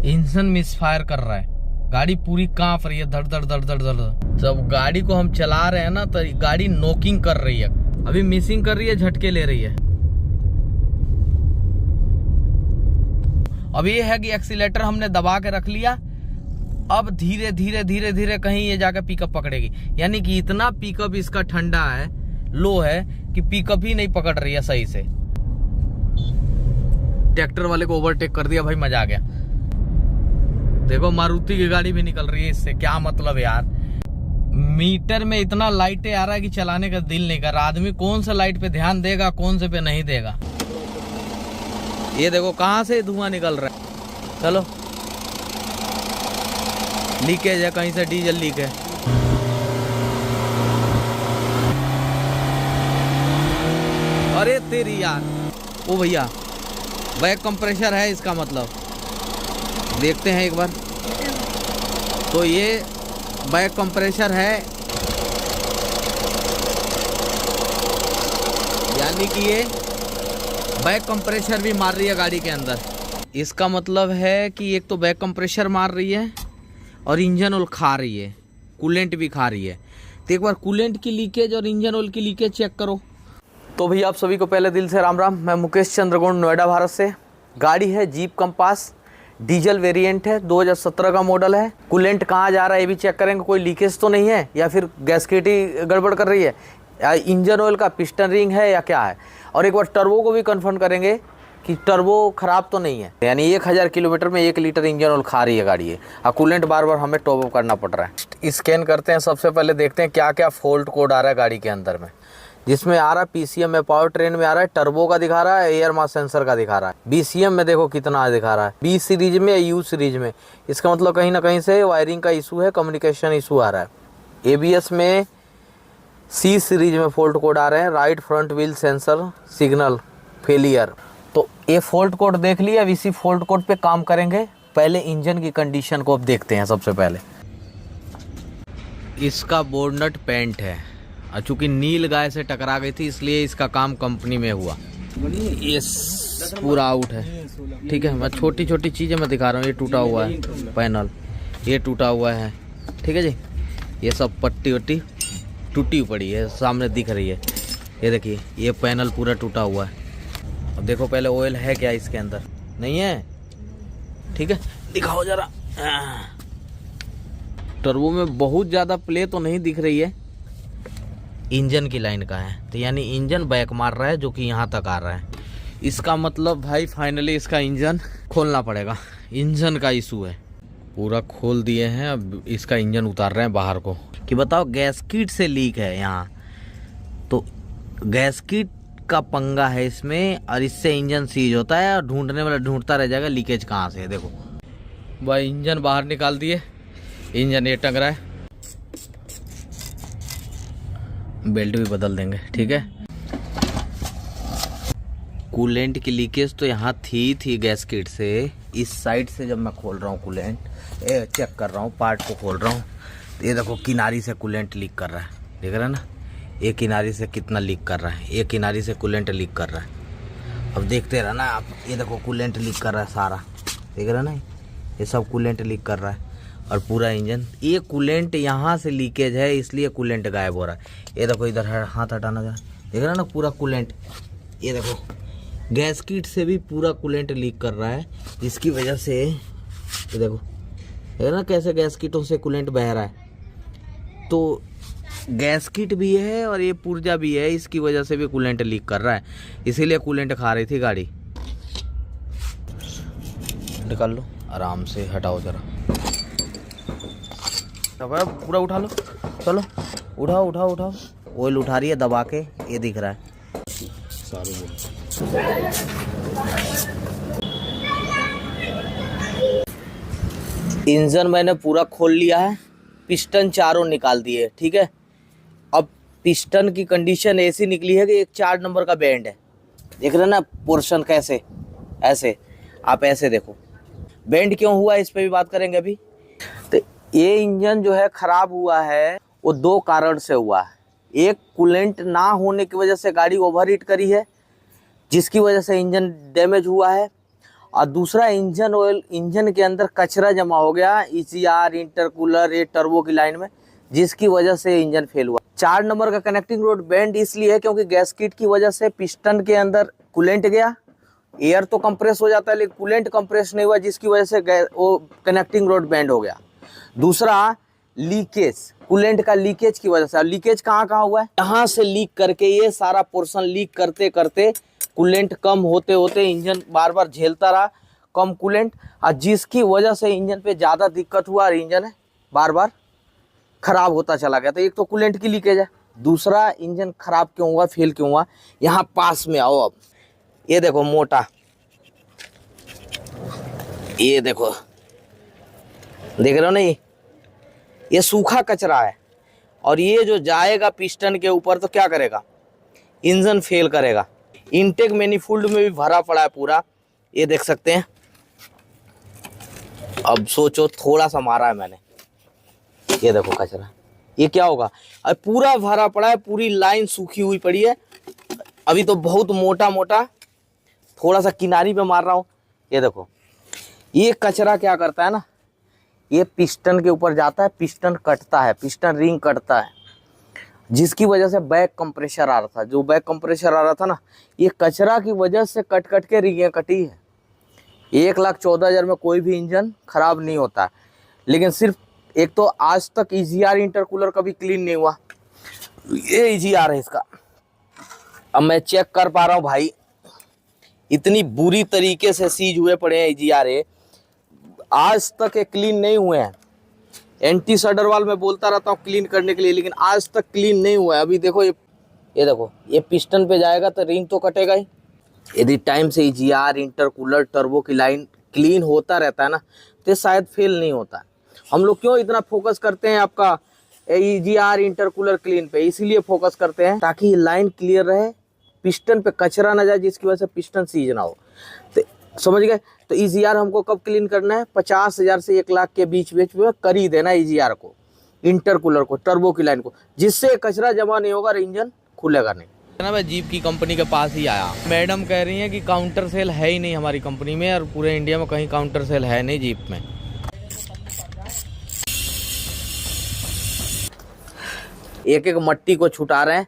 Engine misfire कर रहा है, गाड़ी पूरी कांप रही है, धड़ धड़ धड़ धड़ धड़। जब गाड़ी को हम चला रहे हैं ना तो गाड़ी नॉकिंग कर रही है, अभी मिसिंग कर रही है, झटके ले रही है। अब ये है कि एक्सीलेटर हमने दबा के रख लिया, अब धीरे धीरे धीरे धीरे कहीं ये जाकर पिकअप पकड़ेगी। यानी कि इतना पिकअप इसका ठंडा है, लो है, कि पिकअप ही नहीं पकड़ रही है सही से। ट्रैक्टर वाले को ओवरटेक कर दिया भाई, मजा आ गया। देखो मारुति की गाड़ी भी निकल रही है इससे, क्या मतलब यार। मीटर में इतना लाइटें आ रहा है कि चलाने का दिल नहीं कर रहा। आदमी कौन सा लाइट पे ध्यान देगा, कौन से पे नहीं देगा। ये देखो कहां से धुआं निकल रहा है। चलो, लीकेज है, कहीं से डीजल लीक है। अरे तेरी यार, ओ भैया बैक कंप्रेशर है इसका मतलब, देखते हैं एक बार। तो ये बैक कंप्रेशर है, यानी कि ये बैक कंप्रेशर भी मार रही है गाड़ी के अंदर। इसका मतलब है कि एक तो बैक कंप्रेशर मार रही है और इंजन ऑयल खा रही है, कूलेंट भी खा रही है। तो एक बार कूलेंट की लीकेज और इंजन ऑयल की लीकेज चेक करो। तो भैया आप सभी को पहले दिल से राम राम। मैं मुकेश चंद्रगुण, नोएडा भारत से। गाड़ी है जीप कंपास, डीजल वेरिएंट है, 2017 का मॉडल है। कूलेंट कहाँ जा रहा है ये भी चेक करेंगे, कोई लीकेज तो नहीं है या फिर गैसकेट ही गड़बड़ कर रही है, या इंजन ऑयल का पिस्टन रिंग है या क्या है। और एक बार टर्बो को भी कंफर्म करेंगे कि टर्बो खराब तो नहीं है। यानी 1000 किलोमीटर में 1 लीटर इंजन ऑयल खा रही है गाड़ी है, और कूलेंट बार बार हमें टॉप अप करना पड़ रहा है। स्कैन करते हैं, सबसे पहले देखते हैं क्या क्या फॉल्ट कोड आ रहा है गाड़ी के अंदर में। जिसमें आ रहा है पीसीएम में, पावर ट्रेन में आ रहा है, टर्बो का दिखा रहा है, एयर मास सेंसर का दिखा रहा है। बीसीएम में देखो कितना दिखा रहा है, बी सीरीज में या यू सीरीज में। इसका मतलब कहीं ना कहीं से वायरिंग का इशू है, कम्युनिकेशन इशू आ रहा है। एबीएस में सी सीरीज में फॉल्ट कोड आ रहे हैं, right front wheel sensor signal failure. तो ये फॉल्ट कोड देख लिया, अब इसी फॉल्ट कोड पे काम करेंगे। पहले इंजन की कंडीशन को अब देखते हैं। सबसे पहले इसका बोर्ड नट पेंट है, और चूंकि नील गाय से टकरा गई थी इसलिए इसका काम कंपनी में हुआ। ये पूरा आउट है, ठीक है। मैं छोटी छोटी चीज़ें मैं दिखा रहा हूँ। ये टूटा हुआ है पैनल, ये टूटा हुआ है, ठीक है जी। ये सब पट्टी वट्टी टूटी पड़ी है, सामने दिख रही है। ये देखिए, ये पैनल पूरा टूटा हुआ है। अब देखो पहले ऑयल है क्या इसके अंदर, नहीं है, ठीक है। दिखाओ जरा। टर्बो में बहुत ज़्यादा प्ले तो नहीं दिख रही है। इंजन की लाइन का है, तो यानी इंजन बैक मार रहा है, जो कि यहाँ तक आ रहा है। इसका मतलब भाई फाइनली इसका इंजन खोलना पड़ेगा। इंजन का इशू है, पूरा खोल दिए हैं। अब इसका इंजन उतार रहे हैं बाहर को, कि बताओ गैसकिट से लीक है यहाँ। तो गैसकिट का पंगा है इसमें, और इससे इंजन सीज होता है, और ढूंढने वाला ढूंढता रह जाएगा लीकेज कहाँ से है। देखो भाई इंजन बाहर निकाल दिए, इंजन ये टंग रहा है। बेल्ट भी बदल देंगे, ठीक है। कूलेंट की लीकेज तो यहाँ थी गैसकिट से। इस साइड से जब मैं खोल रहा हूँ कूलेंट, चेक कर रहा हूँ, पार्ट को खोल रहा हूँ, तो ये देखो किनारी से कूलेंट लीक कर रहा है। देख रहे हैं ना, एक किनारी से कितना लीक कर रहा है, एक किनारी से कूलेंट लीक कर रहा है। अब देखते रहना आप, ये देखो कूलेंट लीक कर रहा है सारा, देख रहे ना, ये सब कूलेंट लीक कर रहा है। और पूरा इंजन, ये कूलेंट यहाँ से लीकेज है, इसलिए कूलेंट गायब हो रहा है। ये देखो इधर हाथ हटाना जरा, देख रहे ना पूरा कूलेंट। ये देखो गैसकिट से भी पूरा कूलेंट लीक कर रहा है, जिसकी वजह से ये देखो, देख ना कैसे गैसकिटों से कूलेंट बह रहा है। तो गैसकिट भी है और ये पुर्जा भी है, इसकी वजह से भी कूलेंट लीक कर रहा है, इसीलिए कूलेंट खा रही थी गाड़ी। निकाल लो आराम से, हटाओ जरा, पूरा उठा लो। चलो उठाओ उठाओ उठाओ। ऑयल उठा रही है दबा के, ये दिख रहा है। इंजन मैंने पूरा खोल लिया है, पिस्टन चारों निकाल दिए, ठीक है। अब पिस्टन की कंडीशन ऐसी निकली है कि एक 4 नंबर का बैंड है, देख रहे ना पोर्शन कैसे, ऐसे आप ऐसे देखो। बैंड क्यों हुआ इस पे भी बात करेंगे अभी। तो ये इंजन जो है खराब हुआ है, वो 2 कारण से हुआ है। एक, कूलेंट ना होने की वजह से गाड़ी ओवरहीट करी है, जिसकी वजह से इंजन डैमेज हुआ है। और दूसरा इंजन ऑयल, इंजन के अंदर कचरा जमा हो गया EGR इंटरकूलर ये टर्बो की लाइन में, जिसकी वजह से इंजन फेल हुआ। 4 नंबर का कनेक्टिंग रोड बेंड इसलिए है क्योंकि गैसकिट की वजह से पिस्टन के अंदर कूलेंट गया, एयर तो कंप्रेस हो जाता है लेकिन कूलेंट कंप्रेस नहीं हुआ, जिसकी वजह से वो कनेक्टिंग रोड बेंड हो गया। दूसरा लीकेज, कूलेंट का लीकेज की वजह से। लीकेज कहाँ हुआ है, यहाँ से लीक करके ये सारा पोर्शन लीक करते करते कूलेंट कम होते होते इंजन बार बार झेलता रहा कम कूलेंट, और जिसकी वजह से इंजन पे ज़्यादा दिक्कत हुआ और इंजन बार बार खराब होता चला गया। तो एक तो कूलेंट की लीकेज है, दूसरा इंजन खराब क्यों हुआ, फेल क्यों हुआ। यहाँ पास में आओ, अब ये देखो मोटा, ये देखो, देख रहे हो ना, ये सूखा कचरा है और ये जो जाएगा पिस्टन के ऊपर तो क्या करेगा, इंजन फेल करेगा। इनटेक मैनिफोल्ड में भी भरा पड़ा है पूरा, ये देख सकते हैं। अब सोचो, थोड़ा सा मारा है मैंने, ये देखो कचरा, ये क्या होगा। अब पूरा भरा पड़ा है, पूरी लाइन सूखी हुई पड़ी है। अभी तो बहुत मोटा मोटा, थोड़ा सा किनारी पे मार रहा हूँ। ये देखो, ये कचरा क्या करता है ना, ये पिस्टन के ऊपर जाता है, पिस्टन कटता है, पिस्टन रिंग कटता है, जिसकी वजह से बैक कंप्रेशर आ रहा था। जो बैक कंप्रेशर आ रहा था ना, ये कचरा की वजह से कट कट के रिंगें कटी है। 1,14,000 में कोई भी इंजन खराब नहीं होता, लेकिन सिर्फ एक तो आज तक EGR इंटरकूलर कभी क्लीन नहीं हुआ। ये EGR है इसका, अब मैं चेक कर पा रहा हूँ भाई, इतनी बुरी तरीके से सीज हुए पड़े हैं EGR, आज तक ये क्लीन नहीं हुए हैं। एंटी सडरवाल में बोलता रहता हूँ क्लीन करने के लिए, लेकिन आज तक क्लीन नहीं हुआ है। अभी देखो, ये देखो, ये पिस्टन पे जाएगा तो रिंग तो कटेगा ही। यदि टाइम से EGR इंटरकूलर टर्बो की लाइन क्लीन होता रहता है ना, तो शायद फेल नहीं होता। हम लोग क्यों इतना फोकस करते हैं आपका EGR इंटरकूलर क्लीन पे, इसीलिए फोकस करते हैं ताकि लाइन क्लियर रहे, पिस्टन पे कचरा ना जाए, जिसकी वजह से पिस्टन सीज ना हो। तो समझ गए। तो EGR हमको कब क्लीन करना है, 50,000 से 1,00,000 के बीच में कर ही देना EGR को, इंटरकूलर को, टर्बो की लाइन को, जिससे कचरा जमा नहीं होगा और इंजन खुलेगा नहीं। ना मैं जीप की कंपनी के पास ही आया, मैडम कह रही हैं कि काउंटर सेल है ही नहीं हमारी कंपनी में, और पूरे इंडिया में कहीं काउंटर सेल है नहीं जीप में। एक एक मट्टी को छुटा रहे हैं।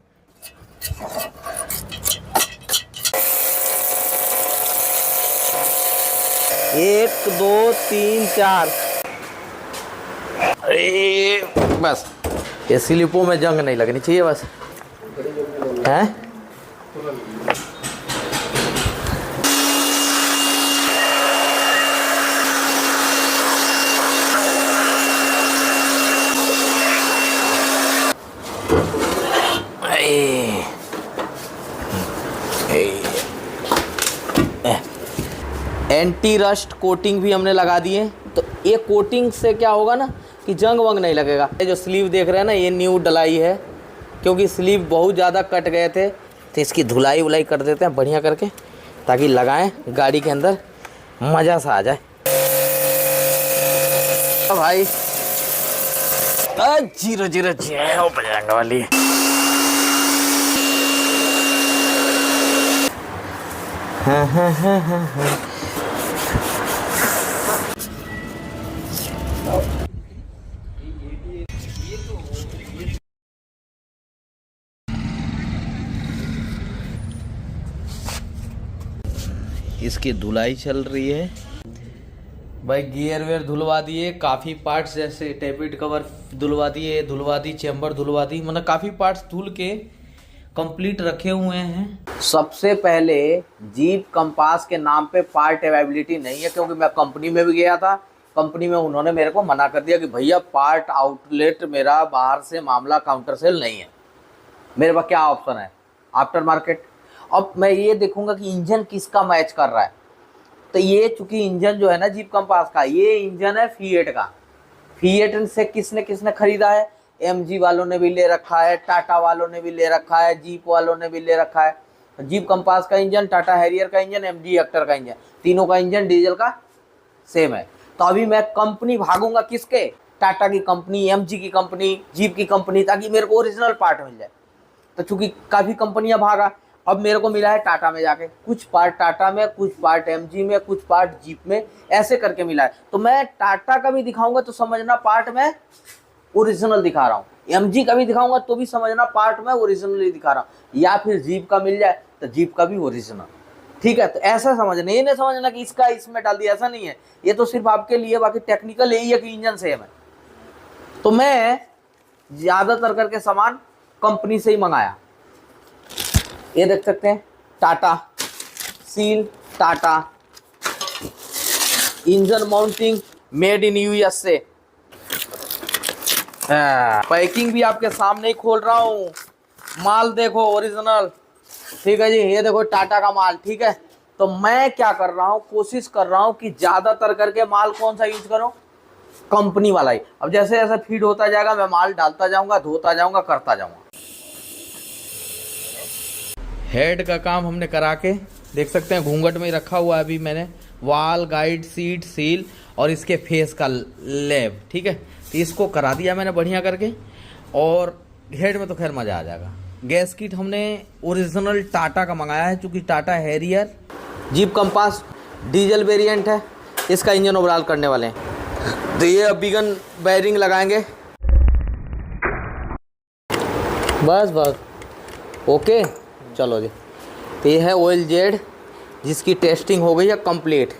एक, दो, तीन, चार, अरे बस, ये स्लिपों में जंग नहीं लगनी चाहिए बस, हैं? एंटी रस्ट कोटिंग भी हमने लगा दिए। तो ये कोटिंग से क्या होगा ना कि जंग वंग नहीं लगेगा। ये जो स्लीव देख रहे हैं ना, ये न्यू डलाई है, क्योंकि स्लीव बहुत ज़्यादा कट गए थे, तो इसकी धुलाई वुलाई कर देते हैं बढ़िया करके, ताकि लगाएं गाड़ी के अंदर मज़ा सा आ जाए। तो भाई 000 बजाने वाली है। हाँ। इसकी धुलाई चल रही है भाई, गियर वेयर धुलवा दिए, काफ़ी पार्ट्स जैसे टेपिड कवर धुलवा दी, चैम्बर धुलवा दी, मतलब काफ़ी पार्ट्स धुल के कंप्लीट रखे हुए हैं। सबसे पहले जीप कंपास के नाम पे पार्ट अवेलेबिलिटी नहीं है, क्योंकि मैं कंपनी में भी गया था, कंपनी में उन्होंने मेरे को मना कर दिया कि भैया पार्ट आउटलेट मेरा बाहर से मामला काउंटर सेल नहीं है, मेरे पास क्या ऑप्शन है, आफ्टर मार्केट। अब मैं ये देखूंगा कि इंजन किसका मैच कर रहा है। तो ये चूंकि इंजन जो है ना जीप कंपास का, ये इंजन है फिएट का। फिएट से किसने खरीदा है, MG वालों ने भी ले रखा है, टाटा वालों ने भी ले रखा है, जीप वालों ने भी ले रखा है। जीप कंपास का इंजन, टाटा हैरियर का इंजन, MG हेक्टर का इंजन, तीनों का इंजन डीजल का सेम है। तो अभी मैं कंपनी भागूंगा किसके, टाटा की कंपनी, MG की कंपनी, जीप की कंपनी, ताकि मेरे को ओरिजिनल पार्ट मिल जाए। तो चूंकि काफ़ी कंपनियां भागा, अब मेरे को मिला है टाटा में जाके, कुछ पार्ट टाटा में, कुछ पार्ट एमजी में, कुछ पार्ट जीप में, ऐसे करके मिला है। तो मैं टाटा का भी दिखाऊंगा तो समझना पार्ट में ओरिजिनल दिखा रहा हूँ, एमजी का भी दिखाऊंगा तो भी समझना पार्ट में ओरिजिनली दिखा रहा हूँ, या फिर जीप का मिल जाए तो जीप का भी ओरिजिनल। ठीक है, तो ऐसा समझना, ये नहीं समझना कि इसका इसमें डाल दिया, ऐसा नहीं है, ये तो सिर्फ आपके लिए, बाकी टेक्निकल यही है कि इंजन सेम है। तो मैं ज्यादातर करके सामान कंपनी से ही मंगाया। ये देख सकते हैं Tata seal, Tata engine mounting made in USA. Packing भी आपके सामने ही खोल रहा हूँ, माल देखो ओरिजिनल। ठीक है जी, ये देखो टाटा का माल। ठीक है, तो मैं क्या कर रहा हूँ, कोशिश कर रहा हूँ कि ज्यादातर करके माल कौन सा यूज करूँ, कंपनी वाला ही। अब जैसे जैसे फीड होता जाएगा मैं माल डालता जाऊंगा, धोता जाऊंगा, करता जाऊंगा। हेड का काम हमने करा के देख सकते हैं, घूंघट में ही रखा हुआ है अभी मैंने, वाल, गाइड, सीट, सील और इसके फेस का लैब। ठीक है, तो इसको करा दिया मैंने बढ़िया करके, और हेड में तो खैर मजा आ जाएगा। गैस किट हमने ओरिजिनल टाटा का मंगाया है, चूंकि Tata Harrier jeep compass diesel variant है, इसका इंजन ओवरऑल करने वाले हैं। तो ये अब बिगन बेयरिंग लगाएंगे, बस ओके। चलो जी, तो ये है ऑयल जेड जिसकी टेस्टिंग हो गई है कंप्लीट।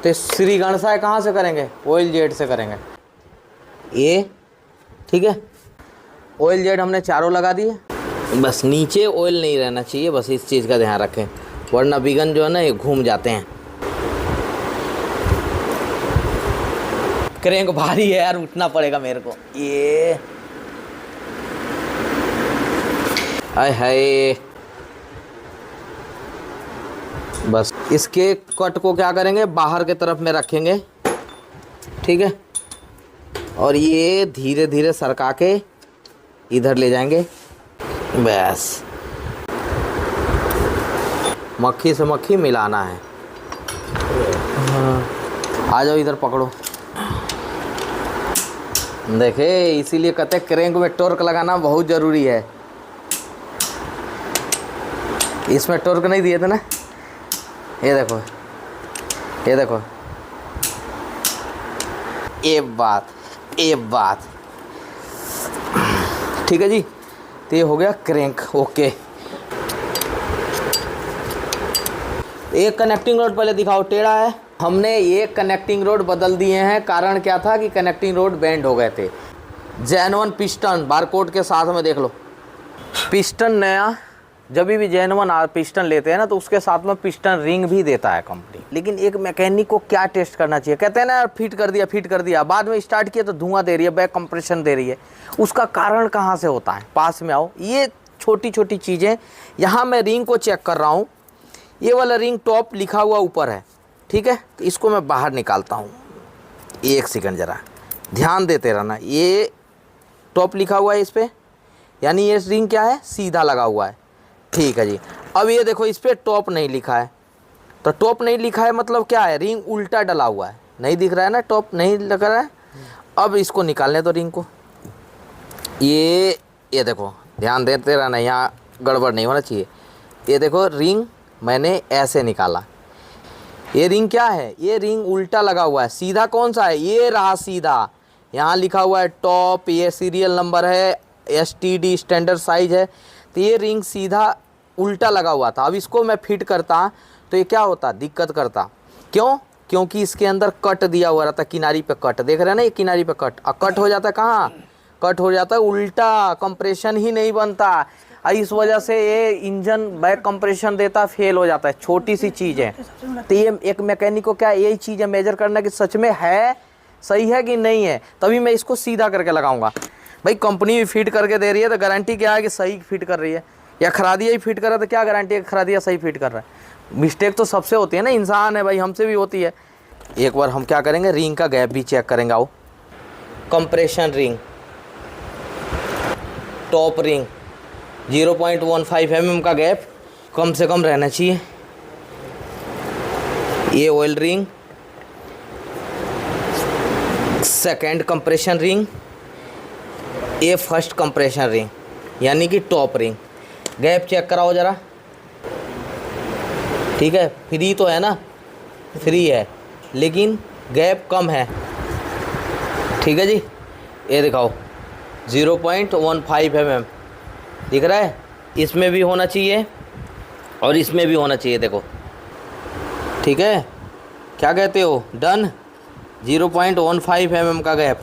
तो श्री गणसाय कहाँ से करेंगे, ऑयल जेड से करेंगे ये। ठीक है, ऑयल जेड हमने चारों लगा दिए, बस नीचे ऑयल नहीं रहना चाहिए, बस इस चीज़ का ध्यान रखें, वरना बिगन जो है ना ये घूम जाते हैं। क्रेंक भारी है यार, उठना पड़ेगा मेरे को। ये हाय हाय, बस इसके कट को क्या करेंगे, बाहर के तरफ में रखेंगे। ठीक है, और ये धीरे धीरे सरका के इधर ले जाएंगे, बस मक्खी से मक्खी मिलाना है। आ जाओ इधर पकड़ो। देखे, इसीलिए कहते हैं क्रेंक में टॉर्क लगाना बहुत ज़रूरी है। इसमें टॉर्क नहीं दिए थे ना, ये देखो, ये देखो, ये बात। ठीक है जी, तो ये हो गया क्रैंक। ओके, एक कनेक्टिंग रोड पहले दिखाओ, टेढ़ा है। हमने ये कनेक्टिंग रोड बदल दिए हैं, कारण क्या था कि कनेक्टिंग रोड बेंड हो गए थे। जेन1 पिस्टन बारकोड के साथ में देख लो, पिस्टन नया, जब भी जेन1 पिस्टन लेते हैं ना तो उसके साथ में पिस्टन रिंग भी देता है कंपनी। लेकिन एक मैकेनिक को क्या टेस्ट करना चाहिए, कहते हैं ना यार फिट कर दिया, बाद में स्टार्ट किया तो धुआं दे रही है, बैक कंप्रेशन दे रही है, उसका कारण कहाँ से होता है, पास में आओ। ये छोटी छोटी चीज़ें, यहाँ मैं रिंग को चेक कर रहा हूँ, ये वाला रिंग टॉप लिखा हुआ ऊपर है। ठीक है, तो इसको मैं बाहर निकालता हूँ, एक सेकंड ज़रा ध्यान देते रहना। ये टॉप लिखा हुआ है इस पर, यानी ये रिंग क्या है, सीधा लगा हुआ है। ठीक है जी, अब ये देखो इस पर टॉप नहीं लिखा है, तो टॉप नहीं लिखा है मतलब क्या है, रिंग उल्टा डला हुआ है, नहीं दिख रहा है ना, टॉप नहीं लग रहा है। अब इसको निकालने दो रिंग को, ये देखो ध्यान देते रहना, यहाँ गड़बड़ नहीं होना चाहिए। ये देखो रिंग मैंने ऐसे निकाला, ये रिंग क्या है, ये रिंग उल्टा लगा हुआ है। सीधा कौन सा है, ये रहा सीधा, यहाँ लिखा हुआ है टॉप, ये सीरियल नंबर है, STD स्टैंडर्ड साइज है, तो ये रिंग सीधा उल्टा लगा हुआ था। अब इसको मैं फिट करता तो ये क्या होता, दिक्कत करता। क्यों, क्योंकि इसके अंदर कट दिया हुआ रहता, किनारी पे कट, देख रहे हैं ना, ये किनारी पे कट, और कट हो जाता है कहाँ, कट हो जाता है उल्टा, कंप्रेशन ही नहीं बनता। इस वजह से ये इंजन बैक कंप्रेशन देता, फेल हो जाता है। छोटी सी चीज़ है, तो ये एक मैकेनिक को क्या यही चीज़ है, मेजर करना कि सच में है, सही है कि नहीं है, तभी मैं इसको सीधा करके लगाऊंगा। भाई कंपनी भी फिट करके दे रही है तो गारंटी क्या है कि सही फिट कर रही है, या खरादिया ही फिट कर रहा है तो क्या गारंटी है कि खरादिया सही फिट कर रहा है। मिस्टेक तो सबसे होती है ना, इंसान है भाई, हमसे भी होती है। एक बार हम क्या करेंगे, रिंग का गैप भी चेक करेंगे। आओ, compression ring, top ring 0.15 mm का गैप कम से कम रहना चाहिए। ये oil ring, second compression ring, ये फर्स्ट कंप्रेशन रिंग, यानी कि टॉप रिंग। गैप चेक कराओ ज़रा, ठीक है, फ्री तो है ना, फ्री है, लेकिन गैप कम है। ठीक है जी, ये दिखाओ 0.15 mm दिख रहा है, इसमें भी होना चाहिए और इसमें भी होना चाहिए, देखो। ठीक है, क्या कहते हो, डन। 0.15 mm का गैप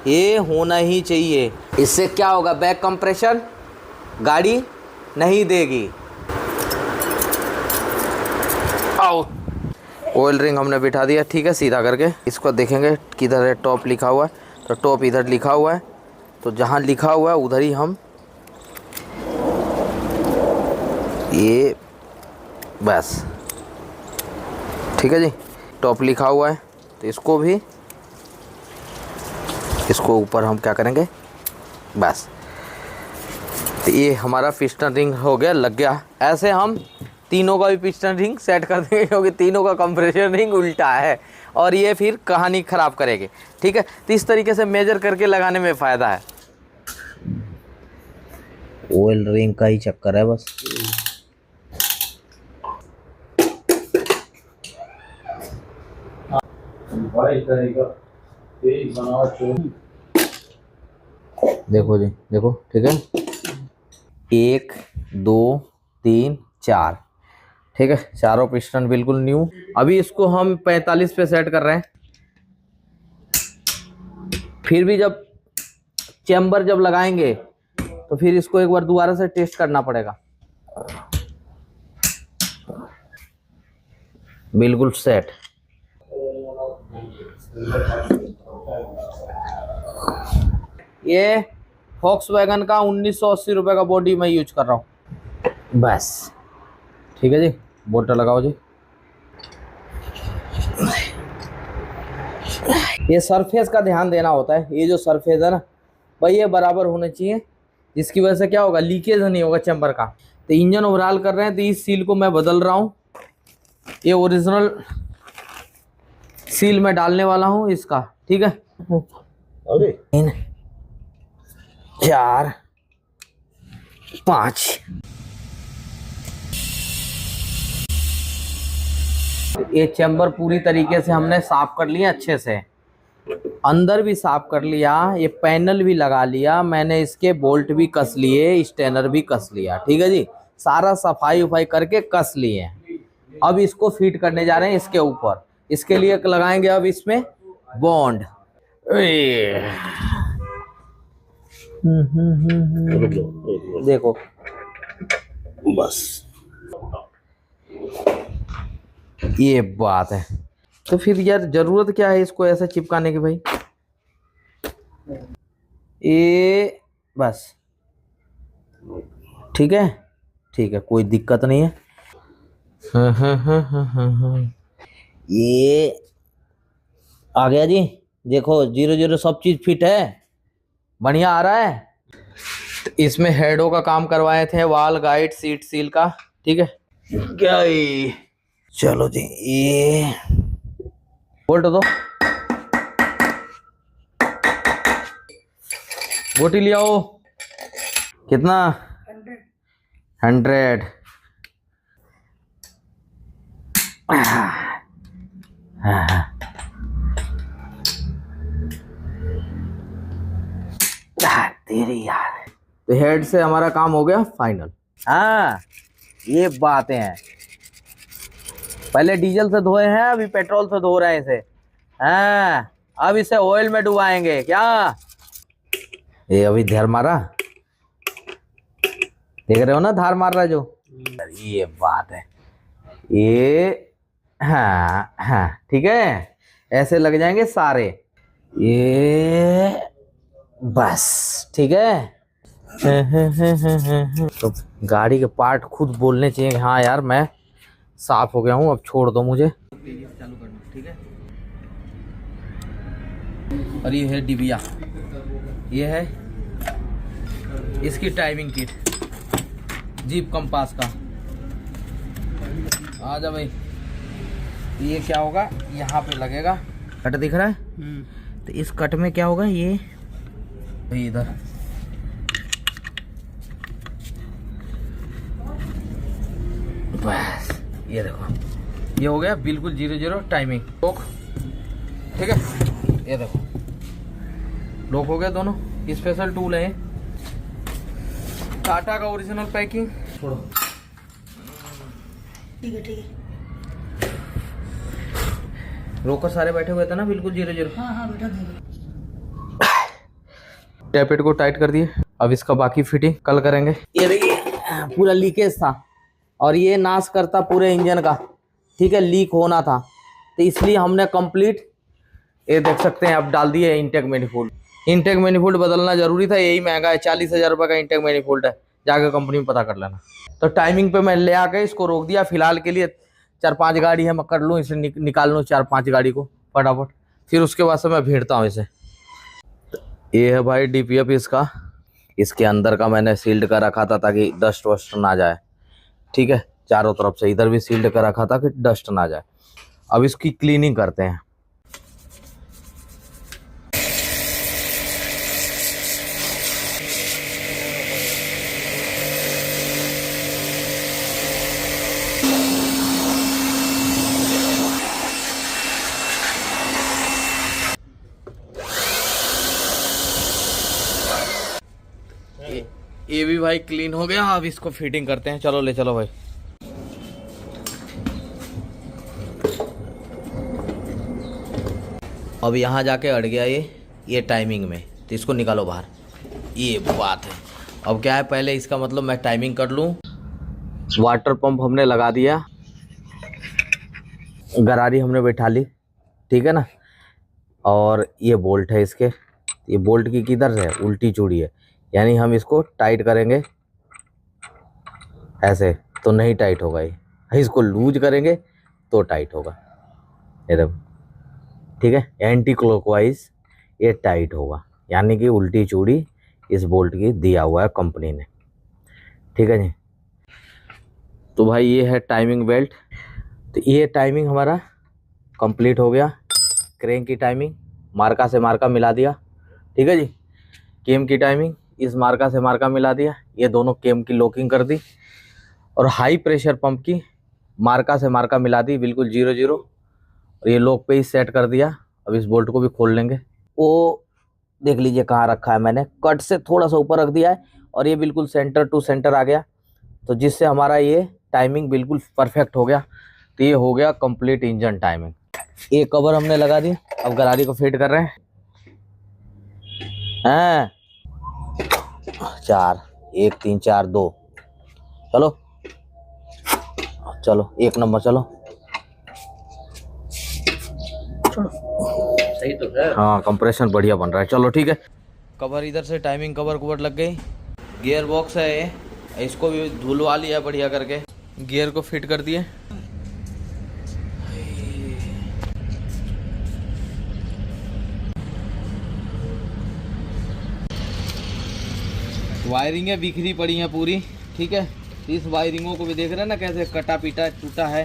ये होना ही चाहिए। इससे क्या होगा, बैक कंप्रेशन गाड़ी नहीं देगी। आओ, ऑयल रिंग हमने बिठा दिया, ठीक है, सीधा करके इसको देखेंगे किधर है, टॉप लिखा हुआ है तो टॉप इधर लिखा हुआ है, तो जहाँ लिखा हुआ है उधर ही हम ये बस। ठीक है जी, टॉप लिखा हुआ है तो इसको भी, इसको ऊपर हम क्या करेंगे, बस। तो ये हमारा पिस्टन रिंग हो गया, लग गया। ऐसे हम तीनों का भी पिस्टन रिंग सेट कर देंगे, क्योंकि तीनों का कंप्रेसर रिंग उल्टा है और ये फिर कहानी ख़राब करेगी। ठीक है, तो इस तरीके से मेजर करके लगाने में फ़ायदा है। ऑयल रिंग का ही चक्कर है बस। देखो जी, देखो, ठीक है, 1 2 3 4, ठीक है, चारों पिस्टन बिल्कुल न्यू। अभी इसको हम 45 पे सेट कर रहे हैं, फिर भी जब चैम्बर जब लगाएंगे तो फिर इसको एक बार दोबारा से टेस्ट करना पड़ेगा। बिल्कुल सेट। ये वॉक्सवैगन का 1980 रुपये का बॉडी मैं यूज कर रहा हूँ बस। ठीक है जी, बोल्ट लगाओ जी। ये सरफेस का ध्यान देना होता है, ये जो सरफेस है ना भाई, ये बराबर होने चाहिए, जिसकी वजह से क्या होगा, लीकेज नहीं होगा चैम्बर का। तो इंजन ओवरऑल कर रहे हैं तो इस सील को मैं बदल रहा हूँ, ये ओरिजिनल सील में डालने वाला हूँ इसका। ठीक है, 3 4 5। ये चैम्बर पूरी तरीके से हमने साफ कर लिया, अच्छे से अंदर भी साफ कर लिया, ये पैनल भी लगा लिया मैंने, इसके बोल्ट भी कस लिए, स्टेनर भी कस लिया। ठीक है जी, सारा सफाई उफाई करके कस लिए। अब इसको फिट करने जा रहे हैं इसके ऊपर। इसके लिए लगाएंगे अब इसमें बॉन्ड। देखो बस, ये बात है। तो फिर यार जरूरत क्या है इसको ऐसा चिपकाने की भाई, ये बस। ठीक है, ठीक है, कोई दिक्कत नहीं है। ये आ गया जी, देखो 0 0 सब चीज फिट है, बढ़िया आ रहा है। इसमें हेडों का काम करवाए थे, वाल गाइड सीट सील का। ठीक है, क्या ये, चलो जी, ये बोल्ट दो, गोटी ले आओ। कितना, 100। तेरी यार, तो हेड से हमारा काम हो गया फाइनल। हाँ, ये बातें हैं। पहले डीजल से धोए हैं, अभी पेट्रोल से धो रहे हैं इसे। हाँ, अब इसे ऑयल में डुबाएंगे क्या। ये अभी धार मारा, देख रहे हो ना, धार मार रहा है जो। ये बात है ये। हाँ हाँ, ठीक है, ऐसे लग जाएंगे सारे ये, बस। ठीक है, तो गाड़ी के पार्ट खुद बोलने चाहिए, हाँ यार मैं साफ हो गया हूँ, अब छोड़ दो मुझे। चालू करना, ठीक है। और ये है डिबिया, ये है इसकी टाइमिंग किट, जीप कंपास का। आ जा भाई, ये क्या होगा, यहाँ पे लगेगा, कट दिख रहा है। तो इस कट में क्या होगा, ये इधर बस, ये देखो, ये हो गया बिल्कुल 0-0 टाइमिंग लॉक। ठीक है, ये देखो लॉक हो गया दोनों। स्पेशल टूल है टाटा का, ओरिजिनल पैकिंग। छोड़ो, ठीक है ठीक है। रोकर सारे बैठे हुए थे ना बिल्कुल 0-0। हाँ हाँ बेटा दे दो। टैपेट को टाइट कर दिए। अब इसका बाकी फिटिंग कल करेंगे। ये देखिए पूरा लीकेज था और ये नाश करता पूरे इंजन का। ठीक है, लीक होना था तो इसलिए हमने कंप्लीट, ये देख सकते हैं अब डाल दिए इंटेक मैनिफोल्ड। इंटेक मैनिफोल्ड बदलना जरूरी था, यही महंगा है, 40,000 रुपये का इंटेक मैनिफोल्ड है, जाकर कंपनी में पता कर लेना। तो टाइमिंग पे मैं ले आके इसको रोक दिया। फिलहाल के लिए 4-5 गाड़ी है, मैं कर लूँ इसे, निकाल लूँ 4-5 गाड़ी को फटाफट, फिर उसके बाद से मैं भेजता हूँ इसे। ये है भाई DPF इसका, इसके अंदर का मैंने सील्ड कर रखा था ताकि डस्ट वस्ट ना जाए। ठीक है, चारों तरफ से इधर भी सील्ड कर रखा था कि डस्ट ना जाए। अब इसकी क्लीनिंग करते हैं। ये भी भाई क्लीन हो गया। अब इसको फिटिंग करते हैं। चलो ले चलो भाई। अब यहाँ जाके अड़ गया ये टाइमिंग में, तो इसको निकालो बाहर। ये बात है। अब क्या है, पहले इसका मतलब मैं टाइमिंग कर लूँ। वाटर पंप हमने लगा दिया, गरारी हमने बैठा ली। ठीक है ना, और ये बोल्ट है इसके, ये बोल्ट की किधर है, उल्टी चूड़ी है, यानी हम इसको टाइट करेंगे ऐसे तो नहीं टाइट होगा ये, इसको लूज करेंगे तो टाइट होगा। ये देखो, ठीक है, एंटी क्लॉकवाइज ये टाइट होगा, यानी कि उल्टी चूड़ी इस बोल्ट की दिया हुआ है कंपनी ने। ठीक है जी। तो भाई ये है टाइमिंग बेल्ट। तो ये टाइमिंग हमारा कंप्लीट हो गया। क्रेंक की टाइमिंग मार्का से मार्का मिला दिया। ठीक है जी। केम की टाइमिंग इस मार्का से मार्का मिला दिया, ये दोनों केम की लॉकिंग कर दी। और हाई प्रेशर पंप की मार्का से मार्का मिला दी बिल्कुल 0-0, और ये लॉक पे ही सेट कर दिया। अब इस बोल्ट को भी खोल लेंगे। वो देख लीजिए कहाँ रखा है, मैंने कट से थोड़ा सा ऊपर रख दिया है और ये बिल्कुल सेंटर टू सेंटर आ गया, तो जिससे हमारा ये टाइमिंग बिल्कुल परफेक्ट हो गया। तो ये हो गया कंप्लीट इंजन टाइमिंग। ये कवर हमने लगा दी, अब गरारी को फिट कर रहे हैं। 4 1 3 4 2, चलो चलो 1 नंबर, चलो सही तो है। हाँ, कंप्रेशन बढ़िया बन रहा है। चलो ठीक है। कवर इधर से टाइमिंग कवर लग गई। गियर बॉक्स है ये, इसको भी धुलवा लिया बढ़िया करके, गियर को फिट कर दिए। वायरिंगें बिखरी पड़ी हैं पूरी। ठीक है, इस वायरिंगों को भी देख रहे हैं ना कैसे कटा पीटा टूटा है,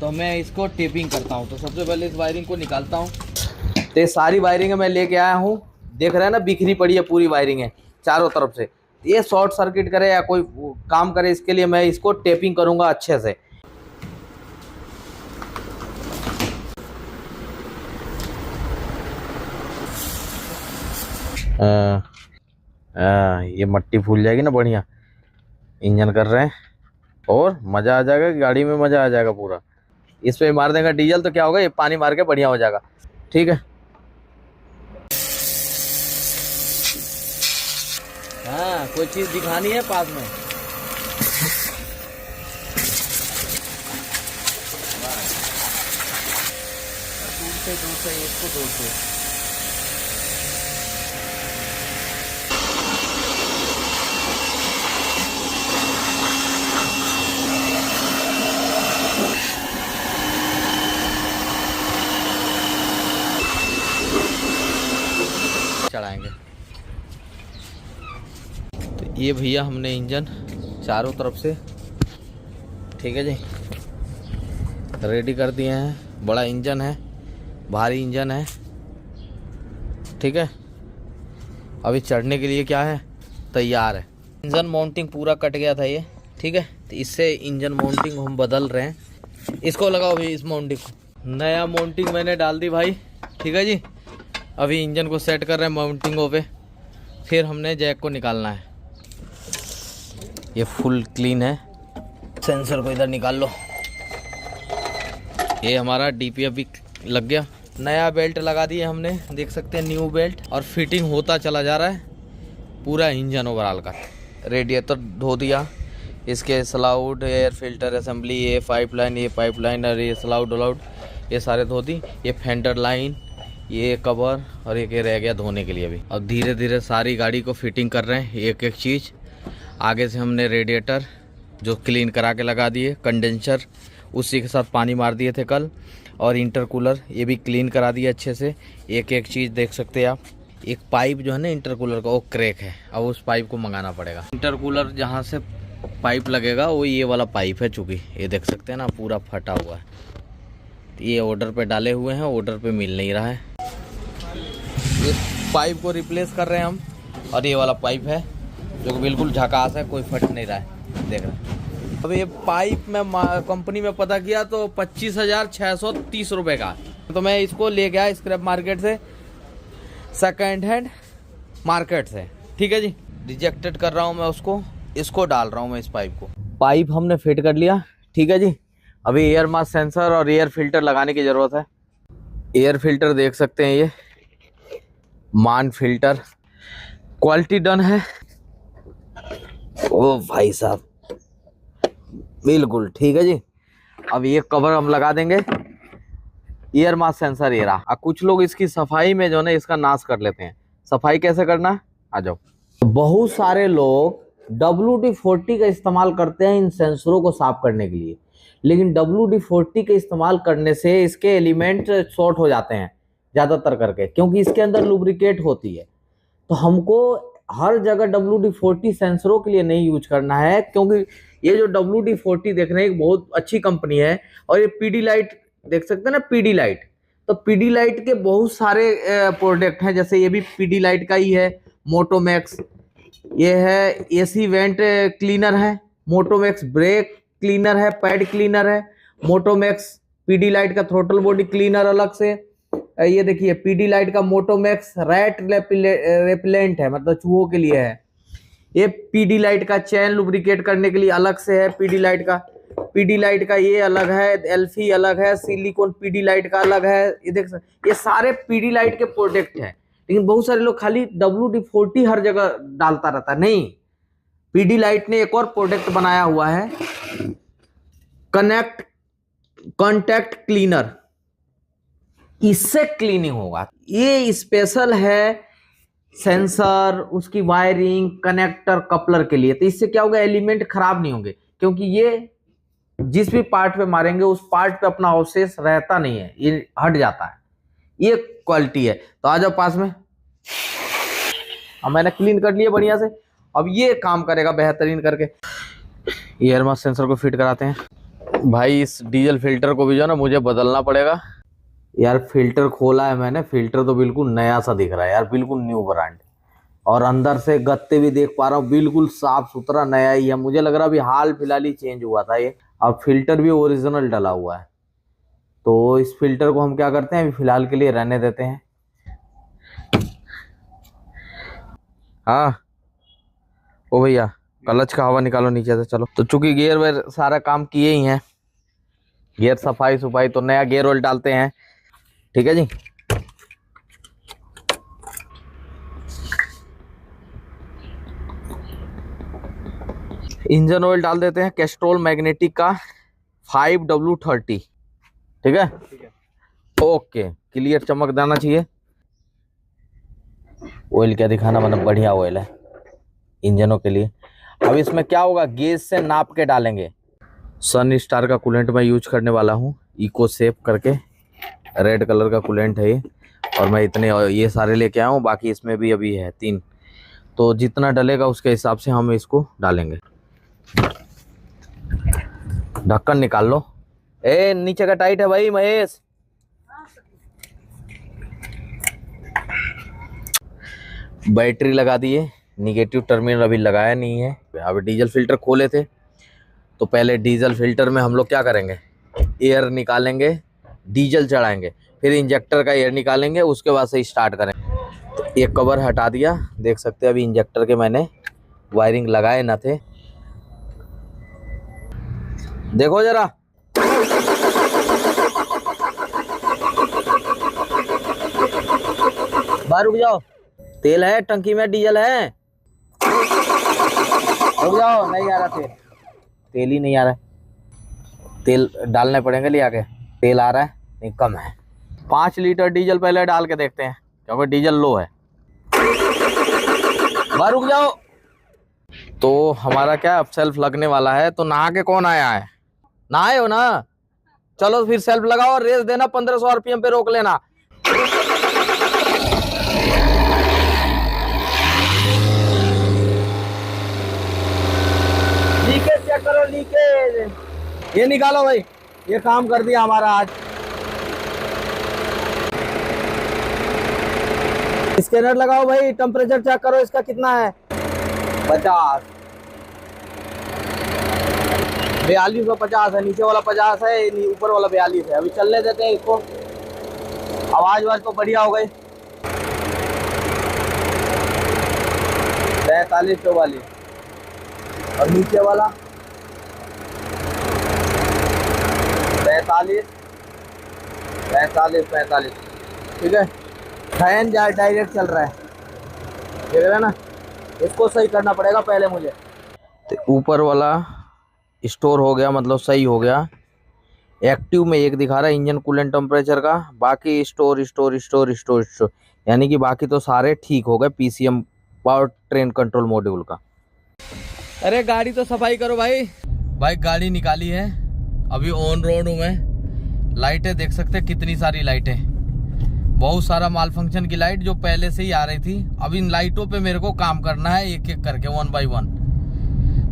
तो मैं इसको टेपिंग करता हूँ। तो सबसे पहले इस वायरिंग को निकालता हूँ। तो ये सारी वायरिंग मैं लेके आया हूँ, देख रहे हैं ना बिखरी पड़ी है पूरी वायरिंग है चारों तरफ से। ये शॉर्ट सर्किट करे या कोई काम करे, इसके लिए मैं इसको टेपिंग करूँगा अच्छे से। ये मट्टी फूल जाएगी ना बढ़िया। इंजन कर रहे हैं और मज़ा आ जाएगा, गाड़ी में मज़ा आ जाएगा पूरा। इस पे मार देगा डीजल तो क्या होगा, ये पानी मार के बढ़िया हो जाएगा। ठीक है। हाँ, कोई चीज़ दिखानी है पास में। दूर से इसको दूर से चढ़ाएंगे। तो ये भैया हमने इंजन चारों तरफ से, ठीक है जी, रेडी कर दिए हैं। बड़ा इंजन है, भारी इंजन है। ठीक है, अभी चढ़ने के लिए क्या है, तैयार है। इंजन माउंटिंग पूरा कट गया था ये। ठीक है, तो इससे इंजन माउंटिंग हम बदल रहे हैं। इसको लगाओ भाई, इस माउंटिंग को। नया माउंटिंग मैंने डाल दी भाई, ठीक है जी। अभी इंजन को सेट कर रहे हैं माउंटिंगों पे, फिर हमने जैक को निकालना है। ये फुल क्लीन है। सेंसर को इधर निकाल लो। ये हमारा डीपीएफ भी लग गया। नया बेल्ट लगा दिया हमने, देख सकते हैं न्यू बेल्ट, और फिटिंग होता चला जा रहा है पूरा इंजन ओवरऑल का। रेडिएटर धो दिया, इसके स्लाउड, एयर फिल्टर असेंबली, ये पाइपलाइन और ये स्लाउड वलाउड ये सारे धो दी। ये फेंडर लाइन, ये कवर, और एक ये रह गया धोने के लिए अभी। अब धीरे धीरे सारी गाड़ी को फिटिंग कर रहे हैं एक एक चीज़। आगे से हमने रेडिएटर जो क्लीन करा के लगा दिए, कंडेंसर उसी के साथ पानी मार दिए थे कल, और इंटरकूलर ये भी क्लीन करा दिया अच्छे से। एक एक चीज़ देख सकते हैं आप। एक पाइप जो है ना इंटरकूलर का वो क्रैक है, अब उस पाइप को मंगाना पड़ेगा। इंटरकूलर जहाँ से पाइप लगेगा वो ये वाला पाइप है, चूँकि ये देख सकते हैं ना पूरा फटा हुआ है। ये ऑर्डर पे डाले हुए हैं, ऑर्डर पे मिल नहीं रहा है। इस पाइप को रिप्लेस कर रहे हैं हम, और ये वाला पाइप है जो कि बिल्कुल झकास है, कोई फट नहीं रहा है, देख रहे हैं। अब ये पाइप में कंपनी में पता किया तो 25,630 रुपये का। तो मैं इसको ले गया स्क्रैप मार्केट से, सेकेंड हैंड मार्केट से, ठीक है जी। रिजेक्टेड कर रहा हूँ मैं उसको, इसको डाल रहा हूँ मैं इस पाइप को। पाइप हमने फिट कर लिया, ठीक है जी। अभी एयर मास सेंसर और एयर फिल्टर लगाने की ज़रूरत है। एयर फिल्टर देख सकते हैं, ये मान फिल्टर क्वालिटी डन है। ओ भाई साहब, बिल्कुल ठीक है जी। अब ये कवर हम लगा देंगे, एयर मास सेंसर ये रहा। कुछ लोग इसकी सफाई में जो है इसका नाश कर लेते हैं। सफाई कैसे करना है, आ जाओ। बहुत सारे लोग WD-40 का इस्तेमाल करते हैं इन सेंसरों को साफ करने के लिए, लेकिन WD-40 के इस्तेमाल करने से इसके एलिमेंट शॉर्ट हो जाते हैं ज़्यादातर करके, क्योंकि इसके अंदर लुब्रिकेट होती है। तो हमको हर जगह WD-40 सेंसरों के लिए नहीं यूज करना है, क्योंकि ये जो WD-40 देख रहे हैं एक बहुत अच्छी कंपनी है। और ये पीडीलाइट देख सकते हैं ना, पीडीलाइट, तो पीडीलाइट के बहुत सारे प्रोडक्ट हैं। जैसे ये भी पीडीलाइट का ही है, मोटोमैक्स, ये है एसी वेंट क्लीनर है, मोटोमैक्स ब्रेक क्लीनर है, पैड क्लीनर है, मोटोमैक्स पीडीलाइट का थ्रोटल बॉडी क्लीनर अलग से। ये देखिए पीडीलाइट का मोटोमैक्स रैट रेपिलेंट है, मतलब चूहों के लिए है। ये पीडीलाइट का चैन लुब्रिकेट करने के लिए अलग से है। पीडीलाइट का ये अलग है, एल्फी अलग है, सिलिकॉन पीडीलाइट का अलग है। ये देख सकते, ये सारे पीडीलाइट के प्रोडक्ट हैं। लेकिन बहुत सारे लोग खाली WD-40 हर जगह डालता रहता है, नहीं। पीडीलाइट ने एक और प्रोडक्ट बनाया हुआ है, कॉन्टैक्ट क्लीनर, इससे क्लीनिंग होगा। ये स्पेशल है सेंसर, उसकी वायरिंग, कनेक्टर, कपलर के लिए। तो इससे क्या होगा, एलिमेंट खराब नहीं होंगे, क्योंकि ये जिस भी पार्ट पे मारेंगे उस पार्ट पे अपना अवशेष रहता नहीं है, ये हट जाता है। ये क्वालिटी है। तो आ जाओ पास में। अब मैंने क्लीन कर लिया बढ़िया से, अब ये काम करेगा बेहतरीन करके। एयर मास सेंसर को फिट कराते हैं भाई। इस डीजल फिल्टर को भी जो है ना मुझे बदलना पड़ेगा यार। फिल्टर खोला है मैंने, फिल्टर तो बिल्कुल नया सा दिख रहा है यार, बिल्कुल न्यू ब्रांड। और अंदर से गत्ते भी देख पा रहा हूँ, बिल्कुल साफ सुथरा नया ही है। मुझे लग रहा अभी हाल फिलहाल ही चेंज हुआ था ये। अब फिल्टर भी ओरिजिनल डला हुआ है। तो इस फिल्टर को हम क्या करते हैं, अभी फिलहाल के लिए रहने देते हैं। हाँ ओ भैया, क्लच का हवा निकालो नीचे से। चलो, तो चूंकि गियर वेयर सारा काम किए ही हैं, गियर सफाई सुफाई, तो नया गियर ऑयल डालते हैं, ठीक है जी। इंजन ऑयल डाल देते हैं कैस्ट्रोल मैग्नेटिक का 5W30, ठीक है। ओके, क्लियर चमक देना चाहिए। ऑयल क्या दिखाना, मतलब बढ़िया ऑयल है इंजनों के लिए। अब इसमें क्या होगा, गेज से नाप के डालेंगे। सन स्टार का कूलेंट मैं यूज करने वाला हूँ, इको सेफ करके, रेड कलर का कूलेंट है ये। और मैं इतने ये सारे लेके आया हूँ, बाकी इसमें भी अभी है 3। तो जितना डलेगा उसके हिसाब से हम इसको डालेंगे। ढक्कन निकाल लो। ए नीचे का टाइट है भाई महेश। बैटरी लगा दिए, निगेटिव टर्मिनल अभी लगाया नहीं है। अभी डीजल फिल्टर खोले थे, तो पहले डीजल फिल्टर में हम लोग क्या करेंगे, एयर निकालेंगे, डीजल चढ़ाएंगे, फिर इंजेक्टर का एयर निकालेंगे, उसके बाद से स्टार्ट करेंगे। तो एक कवर हटा दिया, देख सकते हैं अभी इंजेक्टर के मैंने वायरिंग लगाए न थे। देखो जरा, बाहर रुक जाओ, तेल है टंकी में, डीजल है, रुक जाओ, नहीं आ रहा तेल, तेल ही नहीं आ रहा है, तेल डालने पड़ेंगे ले आके। तेल आ रहा है, नहीं कम है। 5 लीटर डीजल पहले डाल के देखते हैं, क्योंकि डीजल लो है। बाहर रुक जाओ। तो हमारा क्या अब सेल्फ लगने वाला है, तो नहा के कौन आया है? नहाए हो ना, चलो फिर सेल्फ लगाओ और रेस देना, 1500 आरपीएम पे रोक लेना। लीकेज चेक करो, लीकेज। ये निकालो भाई, ये काम कर दिया हमारा आज। स्कैनर लगाओ भाई, टेम्परेचर चेक करो इसका कितना है। 50, 4250 है, नीचे वाला 50 है, ऊपर वाला 42 है। अभी चलने देते हैं इसको, आवाज तो बढ़िया हो गई। 43, 44 और नीचे वाला 45, 45। ठीक है, फैन डायरेक्ट चल रहा है, देख रहे ना, इसको सही करना पड़ेगा पहले मुझे। तो ऊपर वाला स्टोर हो गया, मतलब सही हो गया। एक्टिव में एक दिखा रहा है इंजन कूलेंट टेम्परेचर का, बाकी स्टोर, यानी कि बाकी तो सारे ठीक हो गए PCM power train control module का। अरे गाड़ी तो सफाई करो भाई गाड़ी निकाली है, अभी ऑन रोड हूँ मैं। लाइटें देख सकते हैं, कितनी सारी लाइटें, बहुत सारा माल फंक्शन की लाइट जो पहले से ही आ रही थी। अब इन लाइटों पे मेरे को काम करना है एक एक करके, 1 बाय 1।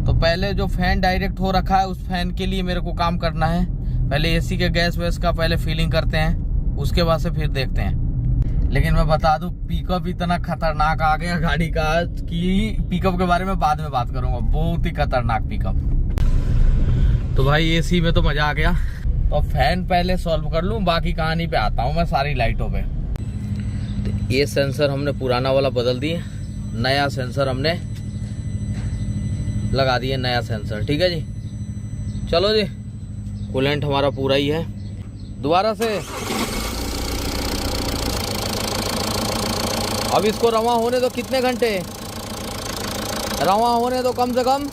तो पहले जो फैन डायरेक्ट हो रखा है, उस फैन के लिए मेरे को काम करना है। पहले एसी के गैस वैस का पहले फीलिंग करते हैं, उसके बाद से फिर देखते हैं। लेकिन मैं बता दूं, पिकअप इतना खतरनाक आ गया गाड़ी का कि पिकअप के बारे में बाद में बात करूंगा, बहुत ही खतरनाक पिकअप। तो भाई एसी में तो मजा आ गया। तो फैन पहले सॉल्व कर लूं, बाकी कहानी पे आता हूं मैं सारी लाइटों पे। तो ये सेंसर हमने पुराना वाला बदल दिए, नया सेंसर हमने लगा दिए, नया सेंसर। ठीक है जी, चलो जी, कूलेंट हमारा पूरा ही है। दोबारा से अब इसको रवा होने दो, कितने घंटे रवा होने दो, कम से कम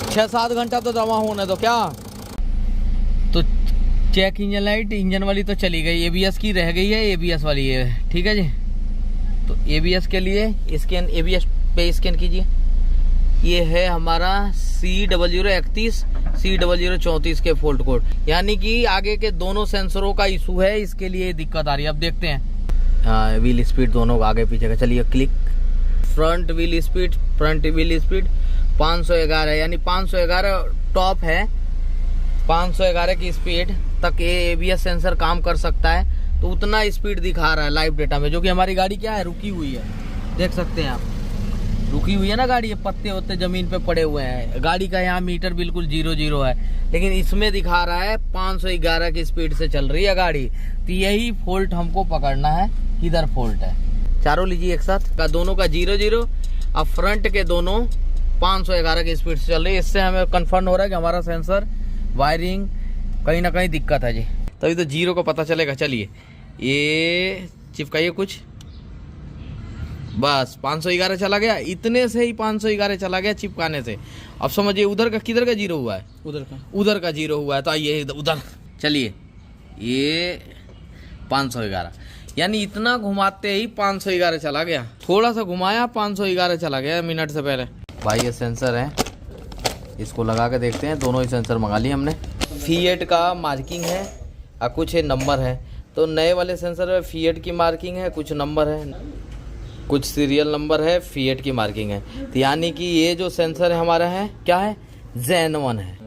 6-7 घंटा तो रवा होने दो क्या। तो चेक इंजन लाइट, इंजन वाली तो चली गई, एबीएस की रह गई है, एबीएस वाली है। ठीक है जी, तो एबीएस के लिए स्कैन, एबीएस पे स्कैन कीजिए। ये है हमारा C0031 C0034 के फॉल्ट कोड, यानी कि आगे के दोनों सेंसरों का इशू है, इसके लिए दिक्कत आ रही है। अब देखते हैं। हाँ, व्हील स्पीड दोनों आगे पीछे का, चलिए क्लिक। फ्रंट व्हील स्पीड 511, यानी 511 टॉप है, 511 की स्पीड तक ये एबीएस सेंसर काम कर सकता है। तो उतना स्पीड दिखा रहा है लाइव डेटा में, जो कि हमारी गाड़ी क्या है, रुकी हुई है। देख सकते हैं आप, रुकी हुई है ना गाड़ी, ये पत्ते वत्ते जमीन पे पड़े हुए हैं। गाड़ी का यहाँ मीटर बिल्कुल 0 है, लेकिन इसमें दिखा रहा है 511 की स्पीड से चल रही है गाड़ी। तो यही फॉल्ट हमको पकड़ना है, किधर फॉल्ट है। चारों लीजिए एक साथ का, दोनों का 0 अब फ्रंट के दोनों 511 की स्पीड से चल रही है। इससे हमें कंफर्म हो रहा है कि हमारा सेंसर वायरिंग कहीं ना कहीं दिक्कत है जी, तभी तो 0 का पता चलेगा। चलिए ये चिपकाइए कुछ, बस 511 चला गया, इतने से ही 511 चला गया चिपकाने से। अब समझिए उधर का किधर का 0 हुआ है, उधर का 0 हुआ है। तो आइए उधर, चलिए ये 511, यानी इतना घुमाते ही 511 चला गया। थोड़ा सा घुमाया 511 चला गया मिनट से पहले। भाई ये सेंसर है, इसको लगा के देखते हैं। दोनों ही सेंसर मंगा लिए हमने। फीएट का मार्किंग है और कुछ नंबर है। तो नए वाले सेंसर में फीएट की मार्किंग है, कुछ नंबर है, कुछ सीरियल नंबर है, फीएट की मार्किंग है। तो यानी कि ये जो सेंसर है हमारा है क्या है, जेन 1 है।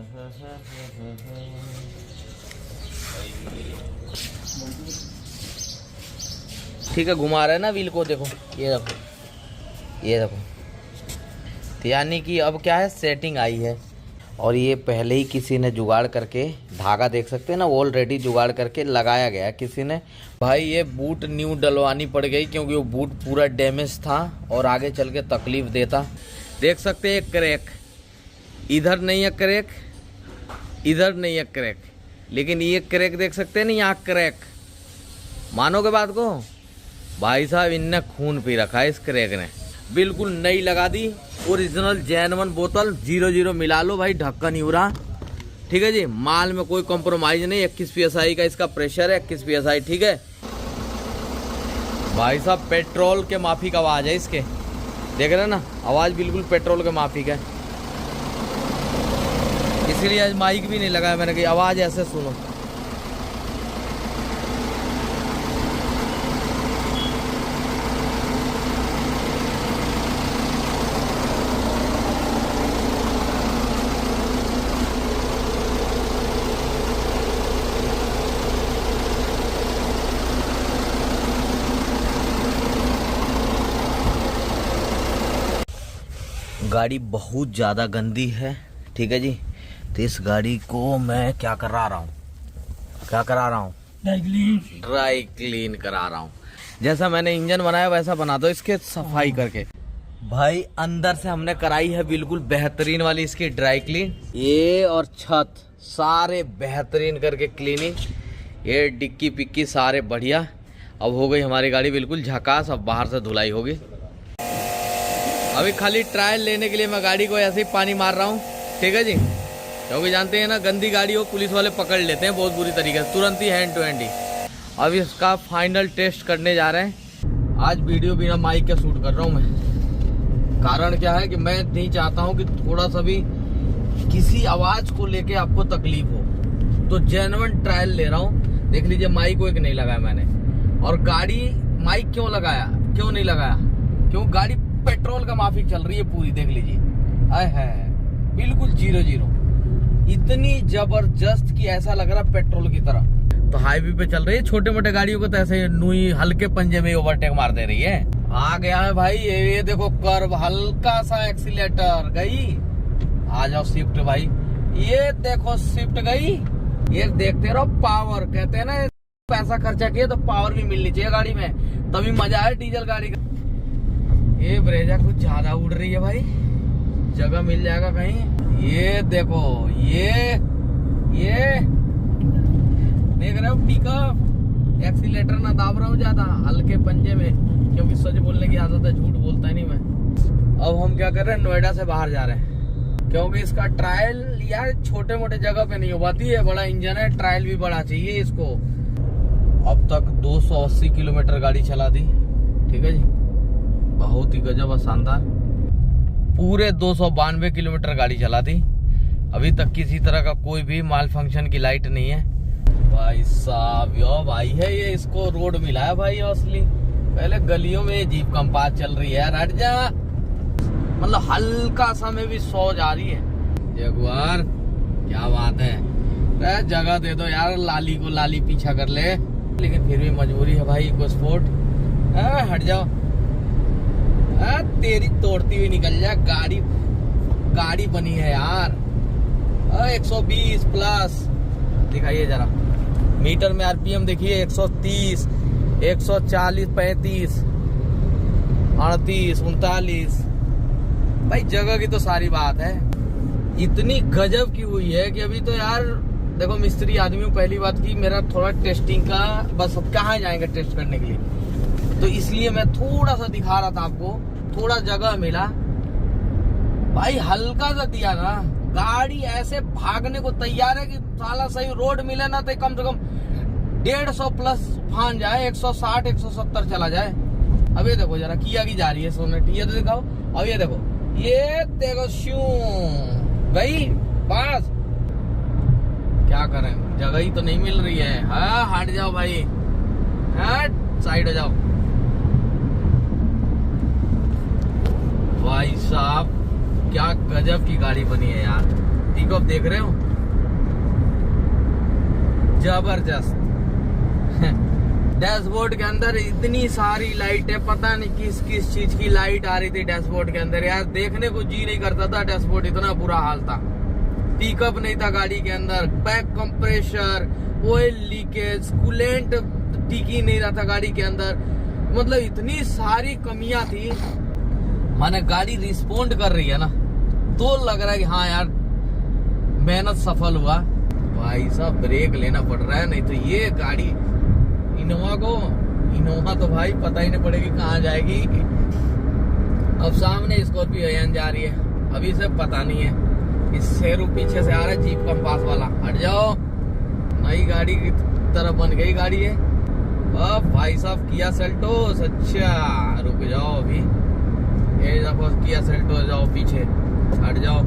ठीक है, घुमा रहा है ना व्हील को, देखो ये देखो, ये देखो। तो यानी कि अब क्या है, सेटिंग आई है। और ये पहले ही किसी ने जुगाड़ करके, धागा देख सकते हैं ना, ऑलरेडी जुगाड़ करके लगाया गया किसी ने। भाई ये बूट न्यू डलवानी पड़ गई क्योंकि वो बूट पूरा डैमेज था और आगे चल के तकलीफ देता। देख सकते हैं क्रैक, इधर नहीं है क्रैक, इधर नहीं है क्रैक, लेकिन ये क्रैक देख सकते हैं ना, यहाँ क्रैक। मानोगे बात को? भाई साहब इनने खून पी रखा है इस क्रैक ने। बिल्कुल नई लगा दी, ओरिजिनल जैन-1 बोतल, 00 मिला लो भाई, ढक्कन नहीं उड़ा। ठीक है जी, माल में कोई कॉम्प्रोमाइज नहीं। 21 PSI का इसका प्रेशर है, 21 PSI। ठीक है भाई साहब, पेट्रोल के माफिक आवाज़ है इसके, देख रहे हैं ना, आवाज़ बिल्कुल पेट्रोल के माफिक है। इसीलिए आज माइक भी नहीं लगाया मैंने कि आवाज़ ऐसे सुनो। गाड़ी बहुत ज़्यादा गंदी है। ठीक है जी, तो इस गाड़ी को मैं क्या करा रहा हूँ, ड्राई क्लीन करा रहा हूँ। जैसा मैंने इंजन बनाया वैसा बना दो इसके, सफाई करके। भाई अंदर से हमने कराई है बिल्कुल बेहतरीन वाली इसकी ड्राई क्लीन। ये और छत सारे बेहतरीन करके क्लीनिंग, ये डिक्की पिक्की सारे बढ़िया। अब हो गई हमारी गाड़ी बिल्कुल झकास। अब बाहर से धुलाई होगी। अभी खाली ट्रायल लेने के लिए मैं गाड़ी को ऐसे ही पानी मार रहा हूँ। ठीक है जी, क्योंकि जानते हैं ना, गंदी गाड़ी हो पुलिस वाले पकड़ लेते हैं बहुत बुरी तरीके से, तुरंत ही हैंड टू हैंड ही। अब इसका फाइनल टेस्ट करने जा रहे हैं। आज वीडियो बिना माइक के शूट कर रहा हूँ मैं। कारण क्या है कि मैं नहीं चाहता हूँ कि थोड़ा सा भी किसी आवाज़ को लेके आपको तकलीफ हो, तो जेन्युइन ट्रायल ले रहा हूँ। देख लीजिए, माइक को एक नहीं लगाया मैंने। और गाड़ी माइक क्यों नहीं लगाया? क्यों? गाड़ी पेट्रोल का माफिक चल रही है पूरी, देख लीजिए। है बिल्कुल 00, इतनी जबरदस्त कि ऐसा लग रहा पेट्रोल की तरह। तो हाईवे पे चल रही है, छोटे मोटे गाड़ियों को तो ऐसे नूई हल्के पंजे में ओवरटेक मार दे रही है। आ गया है भाई, ये देखो कर्व, हल्का सा एक्सीलेटर गई। आ जाओ शिफ्ट भाई, ये देखो शिफ्ट गई। ये देखते रहो पावर, कहते हैं ना पैसा खर्चा किए तो पावर भी मिलनी चाहिए गाड़ी में, तभी मजा है डीजल गाड़ी का। ये ब्रेजा कुछ ज्यादा उड़ रही है भाई, जगह मिल जाएगा कहीं। ये देखो, ये देख रहे हो पिकअप, एक्सीलेटर ना दाब रहा हूँ ज्यादा, हल्के पंजे में, क्योंकि सच बोलने की आदत है, झूठ बोलता ही नहीं मैं। अब हम क्या कर रहे हैं, नोएडा से बाहर जा रहे हैं, क्योंकि इसका ट्रायल यार छोटे मोटे जगह पे नहीं हो पाती है। बड़ा इंजन है, ट्रायल भी बड़ा चाहिए इसको। अब तक 280 किलोमीटर गाड़ी चला दी। ठीक है जी, बहुत ही गजब और शानदार। पूरे 292 किलोमीटर गाड़ी चला दी। अभी तक किसी तरह का कोई भी माल फंक्शन की लाइट नहीं है। भाई साहब, यो भाई है ये, इसको रोड मिला है भाई असली। पहले गलियों में जीप कंपास चल रही है यार, हट जा। मतलब हल्का सा में भी 100 जा रही है। जगुआर, क्या बात है, जगह दे दो यार, लाली को लाली पीछा कर ले। लेकिन फिर भी मजबूरी है भाई, इको स्पोर्ट। हट जाओ, तेरी तोड़ती हुई निकल जाए। गाड़ी बनी है यार। 120 प्लस दिखाइए जरा, मीटर में आरपीएम देखिए, 130, 140, 35, 38, 39। भाई जगह की तो सारी बात है। इतनी गजब की हुई है कि अभी तो यार देखो, मिस्त्री आदमी पहली बात की मेरा थोड़ा टेस्टिंग का, बस अब कहाँ जाएंगे टेस्ट करने के लिए, तो इसलिए मैं थोड़ा सा दिखा रहा था आपको। थोड़ा जगह मिला भाई, हल्का सा दिया ना, गाड़ी ऐसे भागने को तैयार है कि साला सही रोड मिले ना तो कम से कम 150 प्लस फान जाए, 160, 170 चला जाए। अब ये देखो जरा, किया की जा रही है सोनेट, ये तो दिखाओ। अब ये देखो शू गई पास। क्या करें, जगह ही तो नहीं मिल रही है। हाँ, हट जाओ भाई, हट, साइड हो जाओ। भाई साहब, क्या गजब की गाड़ी बनी है यार। पिकअप देख रहे हो, जबरदस्त। डैशबोर्ड के अंदर इतनी सारी लाइट है, पता नहीं किस किस चीज की लाइट आ रही थी डैशबोर्ड के अंदर यार, देखने को जी नहीं करता था डैशबोर्ड, इतना बुरा हाल था। पिकअप नहीं था गाड़ी के अंदर, back compressor, oil leakage, coolant टिक ही नहीं रहा था गाड़ी के अंदर। मतलब इतनी सारी कमियां थी। माने गाड़ी रिस्पोंड कर रही है ना, तो लग रहा है कि हाँ यार मेहनत सफल हुआ। भाई साहब ब्रेक लेना पड़ रहा है, नहीं तो ये गाड़ी इनोवा तो भाई पता ही नहीं पड़ेगी कहाँ जाएगी। अब सामने स्कॉर्पियो एन जा रही है, अभी से पता नहीं है। इस शेरू पीछे से आ रहा है जीप कंपास वाला, हट जाओ। नई गाड़ी की तरह बन गई गाड़ी है। अब भाई साहब किया सेल्टोस, अच्छा रुक जाओ अभी, ये देखो किया सेल्टोस, जाओ पीछे हट जाओ।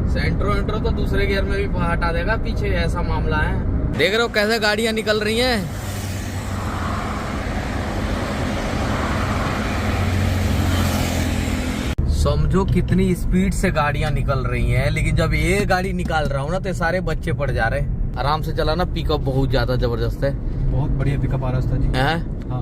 सेंट्रो तो दूसरे गियर में भी हटा देगा पीछे, ऐसा मामला है। देख रहे हो कैसे गाड़ियां निकल रही हैं। समझो कितनी स्पीड से गाड़ियां निकल रही हैं, लेकिन जब ये गाड़ी निकाल रहा हूँ ना तो सारे बच्चे पड़ जा रहे हैं। आराम से चलाना, पिकअप बहुत ज्यादा जबरदस्त है, बहुत बढ़िया पिकअप आ रहा है जी। हाँ,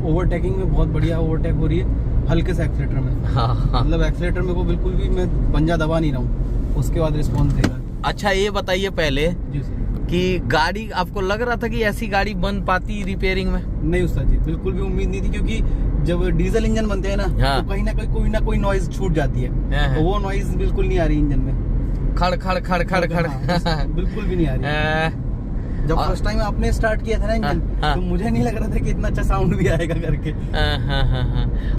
ओवरटेकिंग में बहुत बढ़िया ओवरटेक हो रही है, हल्के से एक्सीलेटर में। हाँ। मतलब एक्सीलेटर में को बिल्कुल भी मैं पंजा दबा नहीं रहा हूँ, उसके बाद रिस्पॉन्स देगा। अच्छा ये बताइए पहले जी सर, कि गाड़ी आपको लग रहा था कि ऐसी गाड़ी बन पाती रिपेयरिंग में? नहीं उस्ताद जी, बिल्कुल भी उम्मीद नहीं थी, क्योंकि जब डीजल इंजन बनते हैं ना, हाँ। तो कहीं ना कोई नॉइज छूट जाती है, तो वो नॉइज बिल्कुल नहीं आ रही इंजन में, खड़ खड़ खड़ खड़ खड़। बिल्कुल भी नहीं आ रही। जब फर्स्ट टाइम आपने स्टार्ट किया था ना इंजन, तो मुझे नहीं लग रहा था कि इतना अच्छा साउंड भी आएगा करके।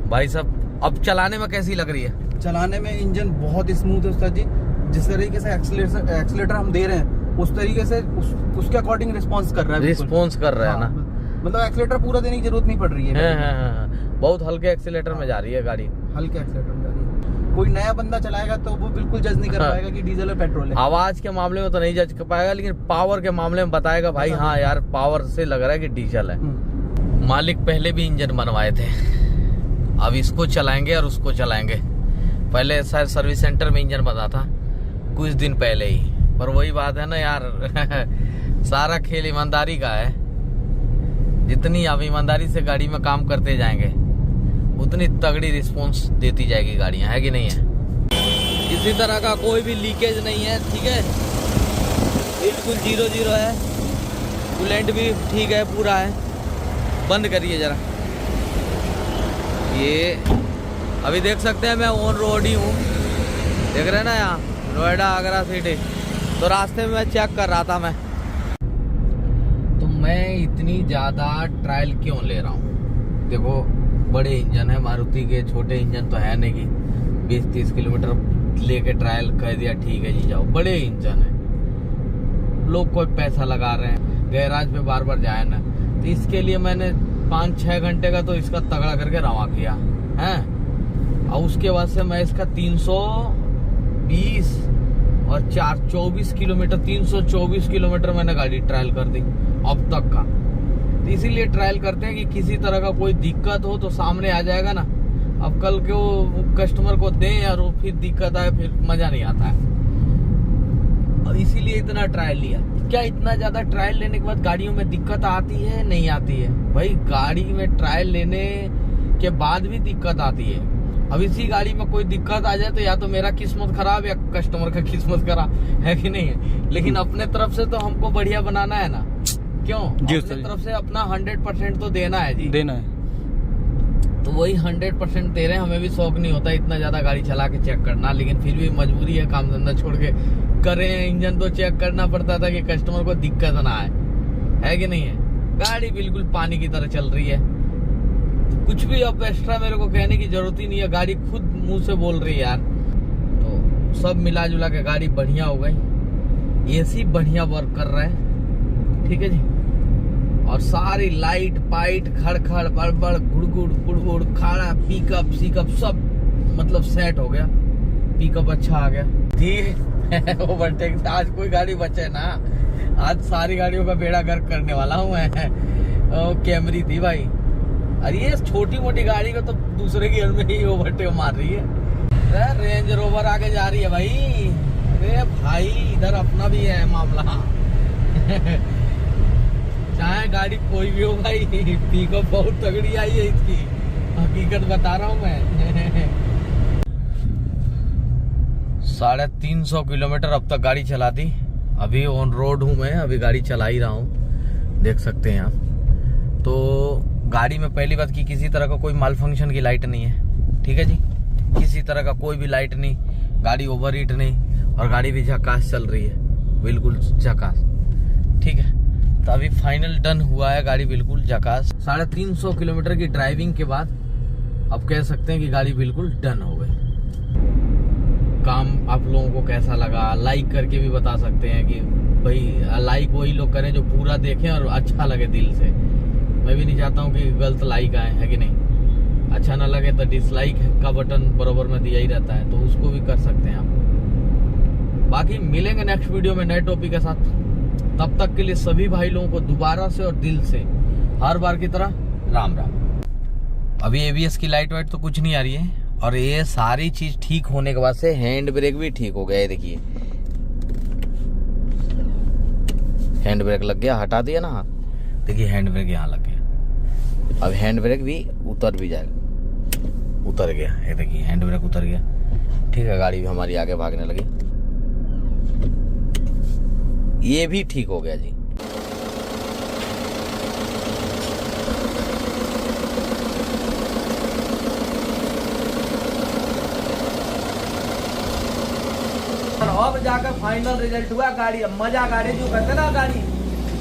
भाई साहब अब चलाने में कैसी लग रही है? चलाने में इंजन बहुत स्मूथ है उस्ताद जी। जिस तरीके से एक्सीलेटर हम दे रहे हैं, उस तरीके से उसके अकॉर्डिंग रिस्पॉन्स कर रहा है। रिस्पॉन्स कर रहा है ना, मतलब एक्सीलेटर पूरा देने की जरूरत नहीं पड़ रही है। बहुत हल्के एक्सीलेटर में जा रही है गाड़ी, हल्के एक्सीलेटर में जा रही है। कोई नया बंदा चलाएगा तो वो बिल्कुल जज नहीं कर पाएगा कि डीजल और पेट्रोल है। आवाज के मामले में तो नहीं जज कर पाएगा, लेकिन पावर के मामले में बताएगा भाई हाँ यार पावर से लग रहा है कि डीजल है। मालिक पहले भी इंजन बनवाए थे, अब इसको चलाएंगे और उसको चलाएंगे। पहले शायद सर्विस सेंटर में इंजन बना था कुछ दिन पहले ही, पर वही बात है ना यार सारा खेल ईमानदारी का है। जितनी आप ईमानदारी से गाड़ी में काम करते जाएंगे, उतनी तगड़ी रिस्पॉन्स देती जाएगी गाड़ियां, है कि नहीं है? किसी तरह का कोई भी लीकेज नहीं है, ठीक है, बिल्कुल 0 है। कूलेंट भी ठीक है, पूरा है। बंद करिए जरा, ये अभी देख सकते हैं मैं ऑन रोड ही हूँ, देख रहे हैं ना, यहाँ नोएडा आगरा सिटी। तो रास्ते में मैं चेक कर रहा था तो मैं इतनी ज़्यादा ट्रायल क्यों ले रहा हूँ? देखो बड़े इंजन है मारुति के, छोटे इंजन तो है नहीं कि 20-30 किलोमीटर लेके ट्रायल कर दिया ठीक है जी जाओ। बड़े इंजन है, लोग कोई पैसा लगा रहे हैं, गैराज पे बार बार जाए ना, तो इसके लिए मैंने 5-6 घंटे का तो इसका तगड़ा करके रवा किया है। और उसके बाद से मैं इसका 320 और 24 किलोमीटर 324 किलोमीटर मैंने गाड़ी ट्रायल कर दी अब तक का। तो इसीलिए ट्रायल करते हैं कि किसी तरह का कोई दिक्कत हो तो सामने आ जाएगा ना। अब कल के वो कस्टमर को दें और वो फिर दिक्कत आए, फिर मजा नहीं आता है। और इसीलिए इतना ट्रायल लिया। क्या इतना ज्यादा ट्रायल लेने के बाद गाड़ियों में दिक्कत आती है? नहीं आती है भाई, गाड़ी में ट्रायल लेने के बाद भी दिक्कत आती है। अब इसी गाड़ी में कोई दिक्कत आ जाए तो या तो मेरा किस्मत खराब या कस्टमर का किस्मत खराब, है कि नहीं है? लेकिन अपने तरफ से तो हमको बढ़िया बनाना है ना, क्यों? अपने तरफ से अपना 100% तो देना है जी, देना है। तो वही 100% दे रहे हैं। हमें भी शौक नहीं होता इतना ज्यादा गाड़ी चला के चेक करना, लेकिन फिर भी मजबूरी है, काम धंधा छोड़ के करें। इंजन तो चेक करना पड़ता था कि कस्टमर को दिक्कत ना आए, है कि नहीं है? गाड़ी बिल्कुल पानी की तरह चल रही है, कुछ भी अब एक्स्ट्रा मेरे को कहने की जरूरत ही नहीं है, गाड़ी खुद मुंह से बोल रही है यार। तो सब मिला जुला के गाड़ी बढ़िया हो गई, एसी बढ़िया वर्क कर रहा है, ठीक है जी। और सारी लाइट पाइट खड़खड़ बड़बड़ गुड़गुड़ गुड़गुड़ खाड़ा पिकअप सीकअप सब मतलब सेट हो गया, पिकअप अच्छा आ गया। ठीक ओवरटेक आज कोई गाड़ी बचे ना, आज सारी गाड़ियों का बेड़ा गर्क करने वाला हूँ मैं। कैमरी थी भाई, अरे ये छोटी मोटी गाड़ी को तो दूसरे गियर में ही ओवरटेक मार रही है। रेंज रोवर आगे जा रही है भाई। अरे भाई इधर अपना भी है मामला चाहे गाड़ी कोई भी हो भाई, पिकअप बहुत तगड़ी आई है इसकी, हकीकत बता रहा हूँ मैं। 350 किलोमीटर अब तक गाड़ी चला दी। अभी ऑन रोड हूँ मैं, अभी गाड़ी चला ही रहा हूँ, देख सकते हैं आप। तो गाड़ी में पहली बात की किसी तरह का कोई माल फंक्शन की लाइट नहीं है, ठीक है जी, किसी तरह का कोई भी लाइट नहीं, गाड़ी ओवर हीट नहीं, और गाड़ी भी झकास चल रही है, बिल्कुल झकास, ठीक है। तो अभी फाइनल डन हुआ है, गाड़ी बिल्कुल झकास। 350 किलोमीटर की ड्राइविंग के बाद अब कह सकते हैं कि गाड़ी बिल्कुल डन हो गई। काम आप लोगों को कैसा लगा लाइक करके भी बता सकते हैं कि भाई लाइक वही लोग करें जो पूरा देखें और अच्छा लगे दिल से। मैं भी नहीं चाहता हूँ कि गलत लाइक आए, है कि नहीं। अच्छा ना लगे तो डिसलाइक का बटन बराबर में दिया ही रहता है, तो उसको भी कर सकते हैं आप। बाकी मिलेंगे नेक्स्ट वीडियो में नए टॉपिक के साथ, तब तक के लिए सभी भाई लोगों को दोबारा से और दिल से हर बार की तरह राम राम। अभी एबीएस की लाइट वाइट तो कुछ नहीं आ रही है, और ये सारी चीज ठीक होने के बाद से हैंड ब्रेक भी ठीक हो गया है। देखिए हैंड ब्रेक लग गया, हटा दिया ना हाथ, देखिए हैंड ब्रेक यहाँ लग गया। अब हैंड ब्रेक भी उतर भी जाएगा, उतर गया, ये देखिए हैंड ब्रेक उतर गया, ठीक है। गाड़ी भी हमारी आगे भागने लगी, ये भी ठीक हो गया जी। अब जाकर फाइनल रिजल्ट हुआ गाड़ी। अब मजा गाड़ी जो कहते ना, गाड़ी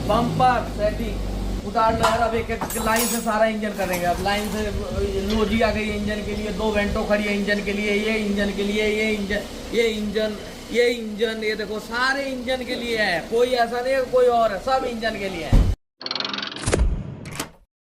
बम्पर सेटिंग उतार लो यार। अब एक एक लाइन से सारा इंजन करेंगे। अब लाइन से लोजी आ गई इंजन के लिए, 2 वेंटो खड़ी है इंजन के लिए, ये इंजन के लिए, ये इंजन, ये देखो सारे इंजन के लिए है, कोई ऐसा नहीं है कोई और है, सब इंजन के लिए है।